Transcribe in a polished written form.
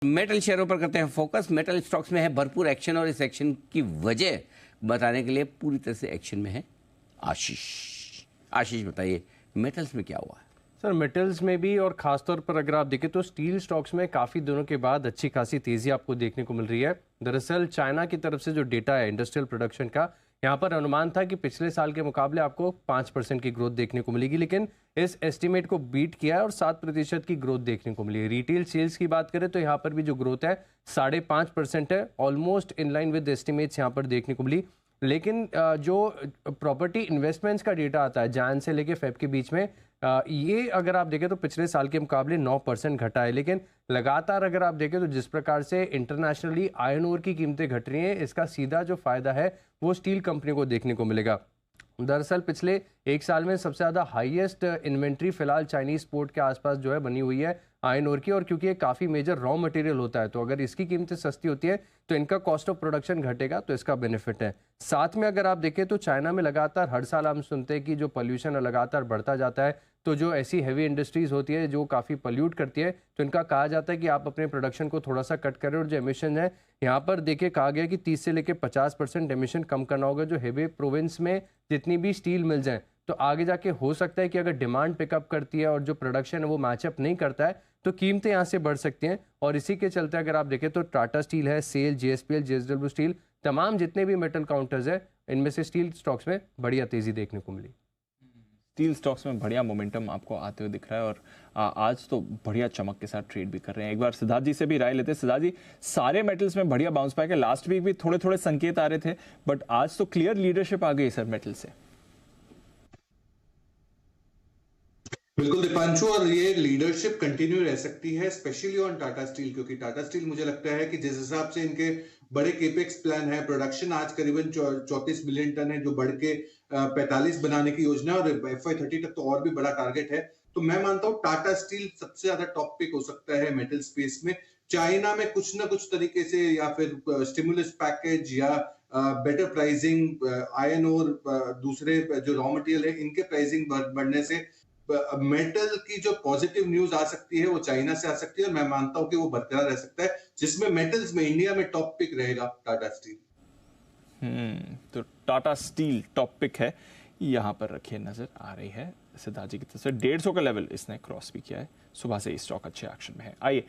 Metal शेयरों पर करते हैं फोकस। मेटल स्टॉक्स में है भरपूर एक्शन और इस एक्शन की वजह बताने के लिए पूरी तरह से एक्शन में है आशीष। आशीष बताइए मेटल्स में क्या हुआ है? सर मेटल्स में भी और खासतौर पर अगर आप देखें तो स्टील स्टॉक्स में काफ़ी दिनों के बाद अच्छी खासी तेज़ी आपको देखने को मिल रही है। दरअसल चाइना की तरफ से जो डेटा है इंडस्ट्रियल प्रोडक्शन का, यहाँ पर अनुमान था कि पिछले साल के मुकाबले आपको 5% की ग्रोथ देखने को मिलेगी, लेकिन इस एस्टिमेट को बीट किया है और 7% की ग्रोथ देखने को मिली है। रिटेल सेल्स की बात करें तो यहाँ पर भी जो ग्रोथ है 5.5% है, almost in line with estimates यहाँ पर देखने को मिली। लेकिन जो प्रॉपर्टी इन्वेस्टमेंट्स का डेटा आता है जैन से लेके फेब के बीच में, ये अगर आप देखें तो पिछले साल के मुकाबले 9% घटा है। लेकिन लगातार अगर आप देखें तो जिस प्रकार से इंटरनेशनली आयरन ओर की कीमतें घट रही हैं, इसका सीधा जो फायदा है वो स्टील कंपनी को देखने को मिलेगा। दरअसल पिछले एक साल में सबसे ज़्यादा हाईएस्ट इन्वेंट्री फिलहाल चाइनीज पोर्ट के आसपास जो है बनी हुई है आयरन ओर की, और क्योंकि ये काफ़ी मेजर रॉ मटेरियल होता है तो अगर इसकी कीमतें सस्ती होती है तो इनका कॉस्ट ऑफ प्रोडक्शन घटेगा, तो इसका बेनिफिट है। साथ में अगर आप देखें तो चाइना में लगातार हर साल हम सुनते हैं कि जो पोल्यूशन लगातार बढ़ता जाता है, तो जो ऐसी हैवी इंडस्ट्रीज होती है जो काफ़ी पोल्यूट करती है, तो इनका कहा जाता है कि आप अपने प्रोडक्शन को थोड़ा सा कट करें और जो एमिशन है यहाँ पर देखिए कहा गया कि 30 से लेकर 50% एमिशन कम करना होगा। जो हेबे प्रोविंस में जितनी भी स्टील मिल जाए तो आगे जाके हो सकता है कि अगर डिमांड पिकअप करती है और जो प्रोडक्शन है वो मैचअप नहीं करता है तो कीमतें यहाँ से बढ़ सकती हैं। और इसी के चलते अगर आप देखें तो टाटा स्टील है, सेल, जेएसपीएल, जेएसडब्ल्यू स्टील, तमाम जितने भी मेटल काउंटर्स है इनमें से स्टील स्टॉक्स में बढ़िया तेजी देखने को मिली। स्टील स्टॉक्स में बढ़िया मोमेंटम आपको आते हुए दिख रहा है और आज तो बढ़िया चमक के साथ ट्रेड भी कर रहे हैं। एक बार सिद्धार्थ जी से भी राय लेते हैं। सिद्धार्थ जी, सारे मेटल्स में बढ़िया बाउंस बैक है। लास्ट वीक भी थोड़े थोड़े संकेत आ रहे थे, बट आज तो क्लियर लीडरशिप आ गई सर मेटल से। बिल्कुल दीपांशु, और ये लीडरशिप कंटिन्यू रह सकती है स्पेशली ऑन टाटा स्टील, क्योंकि टाटा स्टील मुझे लगता है कि जिस हिसाब से इनके बड़े केपेक्स प्लान है, प्रोडक्शन आज करीबन 34 मिलियन टन है जो बढ़ के 45 बनाने की योजना है और FY30 तक तो और भी बड़ा टारगेट है। तो मैं मानता हूँ टाटा स्टील सबसे ज्यादा टॉप पिक हो सकता है मेटल स्पेस में। चाइना में कुछ ना कुछ तरीके से या फिर स्टिमुलस पैकेज या बेटर प्राइसिंग, आयरन और दूसरे जो रॉ मटेरियल है इनके प्राइसिंग बढ़ने से मेटल की जो पॉजिटिव न्यूज आ सकती है वो चाइना से आ सकती है, और मैं मानता हूं कि वो बरकरार रह सकता है, जिसमें मेटल्स में इंडिया में टॉप पिक रहेगा टाटा स्टील। तो टाटा स्टील टॉप पिक है, यहां पर रखिए, नजर आ रही है सिद्धार्थ जी की तरफ से। 150 का लेवल इसने क्रॉस भी किया है। सुबह से स्टॉक अच्छे एक्शन में है। आइए